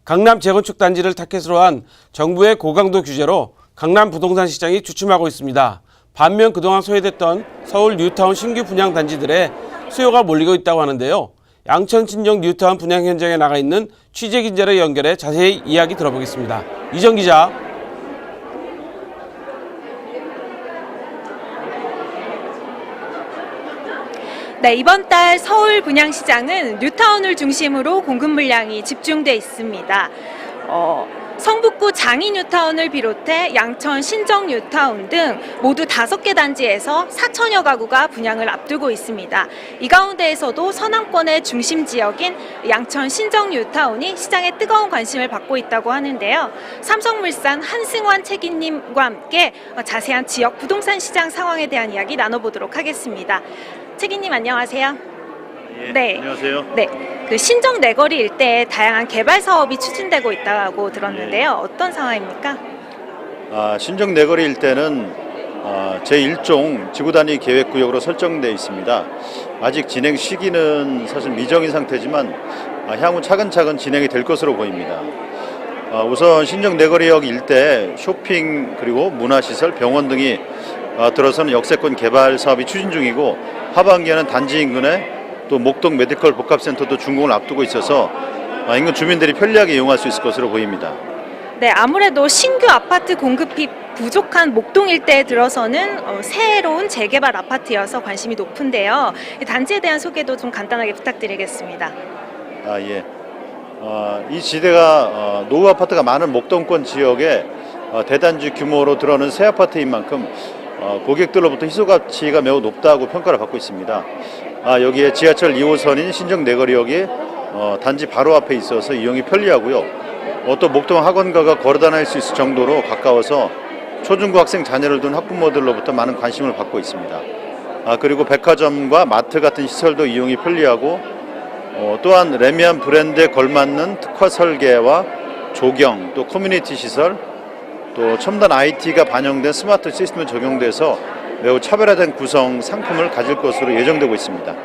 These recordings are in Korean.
강남 재건축 단지를 타겟으로 한 정부의 고강도 규제로 강남 부동산 시장이 주춤하고 있습니다. 반면 그동안 소외됐던 서울 뉴타운 신규 분양 단지들에 수요가 몰리고 있다고 하는데요. 양천 신정 뉴타운 분양 현장에 나가 있는 취재 기자를 연결해 자세히 이야기 들어보겠습니다. 이정 기자. 네, 이번 달 서울 분양시장은 뉴타운을 중심으로 공급 물량이 집중돼 있습니다. 성북구 장이 뉴타운을 비롯해 양천 신정 뉴타운 등 모두 5개 단지에서 4천여 가구가 분양을 앞두고 있습니다. 이 가운데에서도 서남권의 중심 지역인 양천 신정 뉴타운이 시장에 뜨거운 관심을 받고 있다고 하는데요. 삼성물산 한승환 책임님과 함께 자세한 지역 부동산 시장 상황에 대한 이야기 나눠보도록 하겠습니다. 책임님 안녕하세요. 예, 네. 안녕하세요. 네, 그 신정 내거리 일대에 다양한 개발 사업이 추진되고 있다고 들었는데요. 어떤 상황입니까? 신정 내거리 일대는 제1종 지구단위 계획구역으로 설정되어 있습니다. 아직 진행 시기는 사실 미정인 상태지만 향후 차근차근 진행이 될 것으로 보입니다. 우선 신정 내거리역 일대 쇼핑 그리고 문화시설, 병원 등이 들어서는 역세권 개발 사업이 추진 중이고 하반기에는 단지 인근에 또 목동 메디컬 복합센터도 준공을 앞두고 있어서 인근 주민들이 편리하게 이용할 수 있을 것으로 보입니다. 네, 아무래도 신규 아파트 공급이 부족한 목동 일대에 들어서는 새로운 재개발 아파트여서 관심이 높은데요. 이 단지에 대한 소개도 좀 간단하게 부탁드리겠습니다. 예. 이 지대가 노후 아파트가 많은 목동권 지역에 대단지 규모로 들어오는 새 아파트인 만큼 고객들로부터 희소 가치가 매우 높다고 평가를 받고 있습니다. 여기에 지하철 2호선인 신정 내거리역이 단지 바로 앞에 있어서 이용이 편리하고요. 또 목동 학원가가 걸어 다닐 수 있을 정도로 가까워서 초중고 학생 자녀를 둔 학부모들로부터 많은 관심을 받고 있습니다. 그리고 백화점과 마트 같은 시설도 이용이 편리하고 또한 레미안 브랜드에 걸맞는 특화 설계와 조경, 또 커뮤니티 시설, 또 첨단 IT가 반영된 스마트 시스템이 적용돼서 매우 차별화된 구성 상품을 가질 것으로 예정되고 있습니다.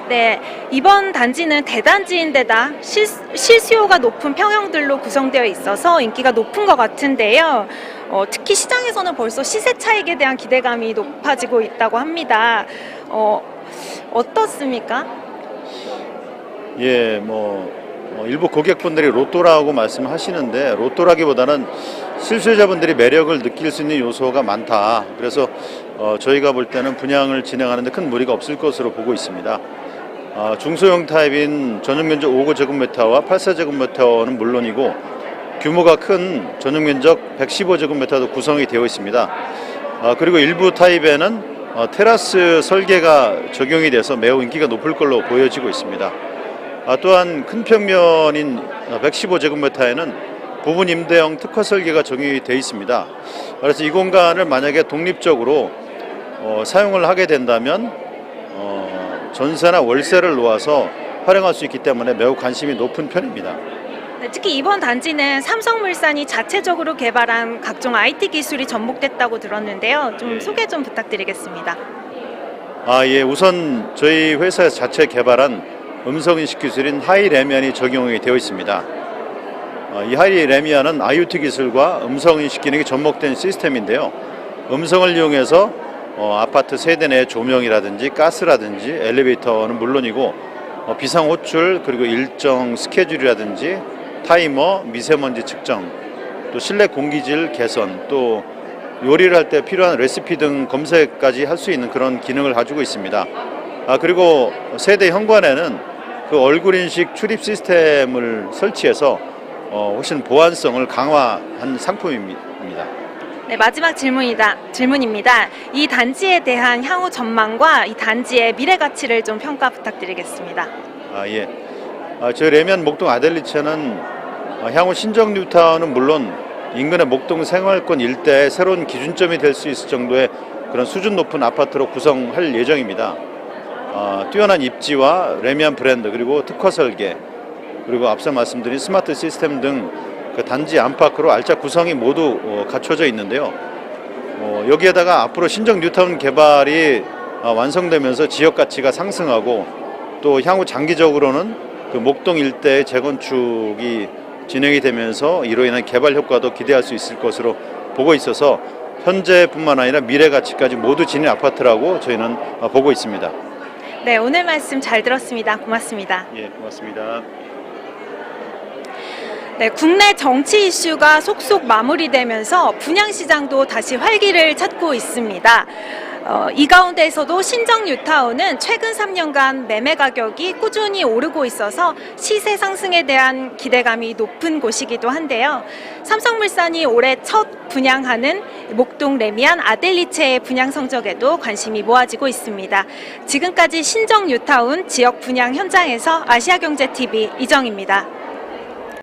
네, 이번 단지는 대단지인데다 실수요가 높은 평형들로 구성되어 있어서 인기가 높은 것 같은데요. 특히 시장에서는 벌써 시세 차익에 대한 기대감이 높아지고 있다고 합니다. 어떻습니까? 예, 일부 고객분들이 로또라고 말씀하시는데 로또라기보다는 실수요자분들이 매력을 느낄 수 있는 요소가 많다. 그래서 저희가 볼 때는 분양을 진행하는 데 큰 무리가 없을 것으로 보고 있습니다. 중소형 타입인 전용면적 5제곱미터와 8제곱미터는 물론이고 규모가 큰 전용면적 115제곱미터도 구성이 되어 있습니다. 그리고 일부 타입에는 테라스 설계가 적용이 돼서 매우 인기가 높을 걸로 보여지고 있습니다. 또한 큰 평면인 115제곱미터에는 부분 임대형 특화 설계가 적용이 되어 있습니다. 그래서 이 공간을 만약에 독립적으로 사용을 하게 된다면 전세나 월세를 놓아서 활용할 수 있기 때문에 매우 관심이 높은 편입니다. 네, 특히 이번 단지는 삼성물산이 자체적으로 개발한 각종 IT 기술이 접목됐다고 들었는데요. 좀 소개 좀 부탁드리겠습니다. 예, 우선 저희 회사에서 자체 개발한 음성인식 기술인 하이레미안이 적용이 되어 있습니다. 이 하이레미안은 IoT 기술과 음성인식 기능이 접목된 시스템인데요. 음성을 이용해서 아파트 세대 내 조명이라든지 가스라든지 엘리베이터는 물론이고 비상 호출 그리고 일정 스케줄이라든지 타이머, 미세먼지 측정, 또 실내 공기질 개선, 또 요리를 할 때 필요한 레시피 등 검색까지 할 수 있는 그런 기능을 가지고 있습니다. 그리고 세대 현관에는 그 얼굴 인식 출입 시스템을 설치해서 훨씬 보안성을 강화한 상품입니다. 네, 마지막 질문입니다. 이 단지에 대한 향후 전망과 이 단지의 미래 가치를 좀 평가 부탁드리겠습니다. 예. 저희 레미안 목동 아델리체는 향후 신정 뉴타운은 물론 인근의 목동 생활권 일대의 새로운 기준점이 될 수 있을 정도의 그런 수준 높은 아파트로 구성할 예정입니다. 뛰어난 입지와 레미안 브랜드 그리고 특화 설계 그리고 앞서 말씀드린 스마트 시스템 등 그 단지 안팎으로 알짜 구성이 모두 갖춰져 있는데요. 여기에다가 앞으로 신정 뉴타운 개발이 완성되면서 지역 가치가 상승하고 또 향후 장기적으로는 그 목동 일대의 재건축이 진행이 되면서 이로 인한 개발 효과도 기대할 수 있을 것으로 보고 있어서 현재뿐만 아니라 미래 가치까지 모두 지닌 아파트라고 저희는 보고 있습니다. 네, 오늘 말씀 잘 들었습니다. 고맙습니다. 예, 고맙습니다. 네, 국내 정치 이슈가 속속 마무리되면서 분양시장도 다시 활기를 찾고 있습니다. 이 가운데에서도 신정 뉴타운은 최근 3년간 매매 가격이 꾸준히 오르고 있어서 시세 상승에 대한 기대감이 높은 곳이기도 한데요. 삼성물산이 올해 첫 분양하는 목동 레미안 아델리체의 분양 성적에도 관심이 모아지고 있습니다. 지금까지 신정 뉴타운 지역 분양 현장에서 아시아경제TV 이정입니다.